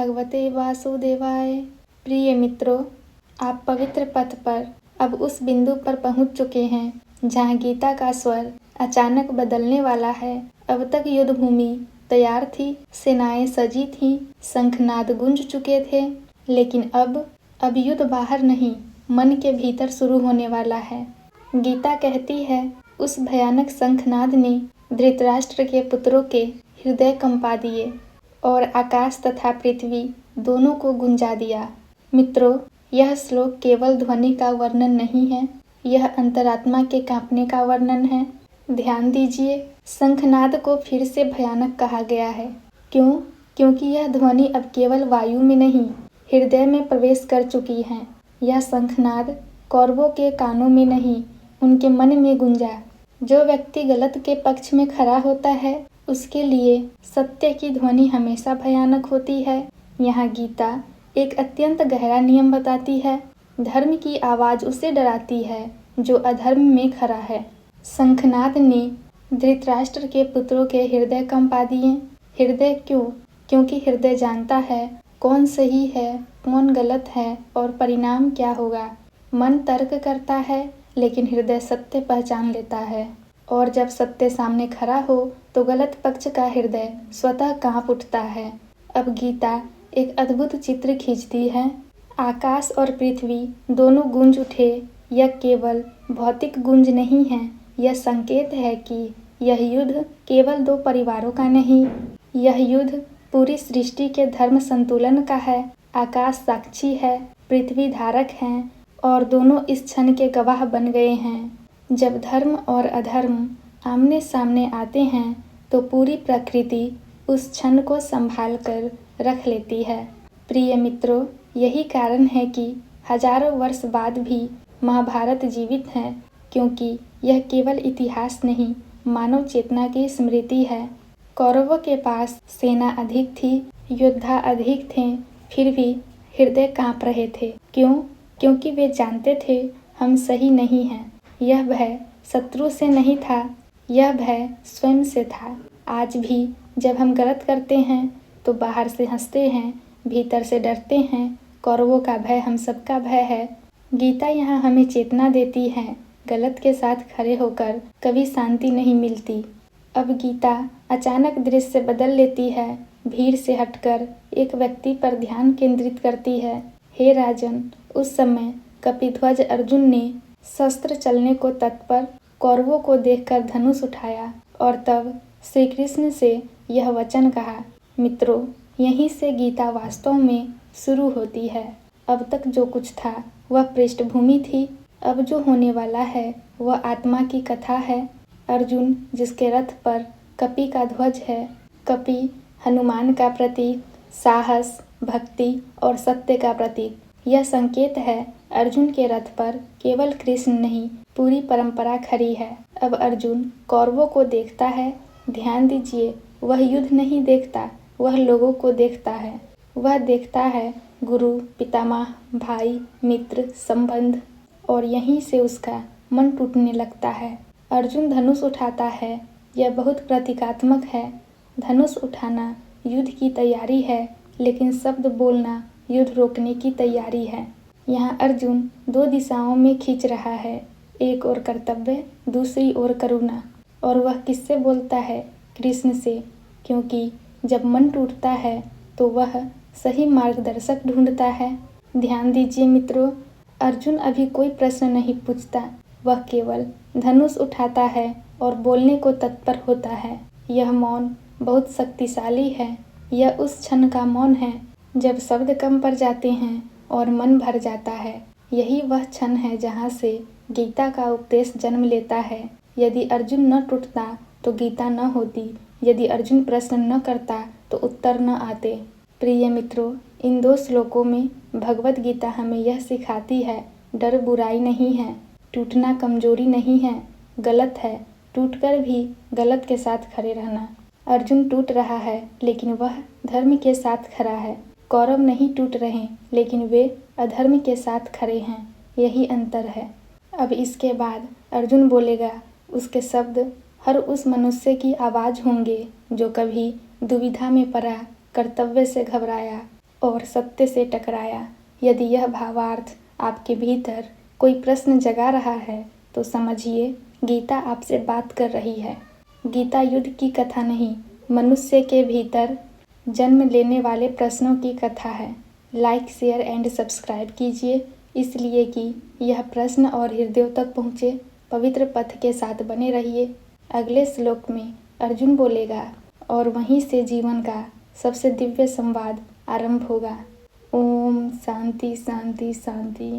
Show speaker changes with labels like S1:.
S1: भगवते वासुदेवाय। प्रिय मित्रों, आप पवित्र पथ पर अब उस बिंदु पर पहुंच चुके हैं जहां गीता का स्वर अचानक बदलने वाला है। अब तक युद्ध भूमि तैयार थी, सेनाएं सजी थीं, शंखनाद गूंज चुके थे, लेकिन अब युद्ध बाहर नहीं, मन के भीतर शुरू होने वाला है। गीता कहती है, उस भयानक शंखनाद ने धृतराष्ट्र के पुत्रों के हृदय कंपा दिए और आकाश तथा पृथ्वी दोनों को गुंजा दिया। मित्रों, यह श्लोक केवल ध्वनि का वर्णन नहीं है, यह अंतरात्मा के कांपने का वर्णन है। ध्यान दीजिए, शंखनाद को फिर से भयानक कहा गया है। क्यों? क्योंकि यह ध्वनि अब केवल वायु में नहीं, हृदय में प्रवेश कर चुकी है। यह शंखनाद कौरवों के कानों में नहीं, उनके मन में गूंजा। जो व्यक्ति गलत के पक्ष में खड़ा होता है, उसके लिए सत्य की ध्वनि हमेशा भयानक होती है। यहाँ गीता एक अत्यंत गहरा नियम बताती है। धर्म की आवाज़ उसे डराती है जो अधर्म में खड़ा है। शंखनाद ने धृतराष्ट्र के पुत्रों के हृदय कंपा दिए। हृदय क्यों? क्योंकि हृदय जानता है कौन सही है, कौन गलत है और परिणाम क्या होगा। मन तर्क करता है, लेकिन हृदय सत्य पहचान लेता है। और जब सत्य सामने खड़ा हो तो गलत पक्ष का हृदय स्वतः कांप उठता है। अब गीता एक अद्भुत चित्र खींचती है। आकाश और पृथ्वी दोनों गूंज उठे। यह केवल भौतिक गूंज नहीं है, यह संकेत है कि यह युद्ध केवल दो परिवारों का नहीं, यह युद्ध पूरी सृष्टि के धर्म संतुलन का है। आकाश साक्षी है, पृथ्वी धारक है और दोनों इस क्षण के गवाह बन गए हैं। जब धर्म और अधर्म आमने सामने आते हैं तो पूरी प्रकृति उस क्षण को संभाल कर रख लेती है। प्रिय मित्रों, यही कारण है कि हजारों वर्ष बाद भी महाभारत जीवित है, क्योंकि यह केवल इतिहास नहीं, मानव चेतना की स्मृति है। कौरवों के पास सेना अधिक थी, योद्धा अधिक थे, फिर भी हृदय कांप रहे थे। क्यों? क्योंकि वे जानते थे हम सही नहीं हैं। यह भय शत्रु से नहीं था, यह भय स्वयं से था। आज भी जब हम गलत करते हैं तो बाहर से हंसते हैं, भीतर से डरते हैं। कौरवों का भय हम सबका भय है। गीता यहाँ हमें चेतना देती है, गलत के साथ खड़े होकर कभी शांति नहीं मिलती। अब गीता अचानक दृश्य बदल लेती है, भीड़ से हटकर एक व्यक्ति पर ध्यान केंद्रित करती है। हे राजन, उस समय कपिध्वज अर्जुन ने शस्त्र चलने को तत्पर कौरवों को देखकर धनुष उठाया और तब श्री कृष्ण से यह वचन कहा। मित्रों, यहीं से गीता वास्तव में शुरू होती है। अब तक जो कुछ था वह पृष्ठभूमि थी, अब जो होने वाला है वह आत्मा की कथा है। अर्जुन, जिसके रथ पर कपि का ध्वज है, कपि हनुमान का प्रतीक, साहस, भक्ति और सत्य का प्रतीक। यह संकेत है अर्जुन के रथ पर केवल कृष्ण नहीं, पूरी परंपरा खड़ी है। अब अर्जुन कौरवों को देखता है। ध्यान दीजिए, वह युद्ध नहीं देखता, वह लोगों को देखता है। वह देखता है गुरु, पितामह, भाई, मित्र, संबंध, और यहीं से उसका मन टूटने लगता है। अर्जुन धनुष उठाता है। यह बहुत प्रतीकात्मक है। धनुष उठाना युद्ध की तैयारी है, लेकिन शब्द बोलना युद्ध रोकने की तैयारी है। यहाँ अर्जुन दो दिशाओं में खींच रहा है, एक ओर कर्तव्य, दूसरी ओर करुणा। और वह किससे बोलता है? कृष्ण से, क्योंकि जब मन टूटता है तो वह सही मार्गदर्शक ढूंढता है। ध्यान दीजिए मित्रों, अर्जुन अभी कोई प्रश्न नहीं पूछता, वह केवल धनुष उठाता है और बोलने को तत्पर होता है। यह मौन बहुत शक्तिशाली है। यह उस क्षण का मौन है जब शब्द कम पड़ जाते हैं और मन भर जाता है। यही वह क्षण है जहाँ से गीता का उपदेश जन्म लेता है। यदि अर्जुन न टूटता तो गीता न होती, यदि अर्जुन प्रश्न न करता तो उत्तर न आते। प्रिय मित्रों, इन दो श्लोकों में भगवत गीता हमें यह सिखाती है, डर बुराई नहीं है, टूटना कमजोरी नहीं है, गलत है, टूटकर भी गलत के साथ खड़े रहना। अर्जुन टूट रहा है, लेकिन वह धर्म के साथ खड़ा है। कौरव नहीं टूट रहे, लेकिन वे अधर्म के साथ खड़े हैं। यही अंतर है। अब इसके बाद अर्जुन बोलेगा। उसके शब्द हर उस मनुष्य की आवाज़ होंगे जो कभी दुविधा में पड़ा, कर्तव्य से घबराया, और सत्य से टकराया। यदि यह भावार्थ आपके भीतर कोई प्रश्न जगा रहा है तो समझिए गीता आपसे बात कर रही है। गीता युद्ध की कथा नहीं, मनुष्य के भीतर जन्म लेने वाले प्रश्नों की कथा है। लाइक, शेयर एंड सब्सक्राइब कीजिए इसलिए कि यह प्रश्न और हृदयों तक पहुँचे। पवित्र पथ के साथ बने रहिए। अगले श्लोक में अर्जुन बोलेगा और वहीं से जीवन का सबसे दिव्य संवाद आरंभ होगा। ओम शांति शांति शांति।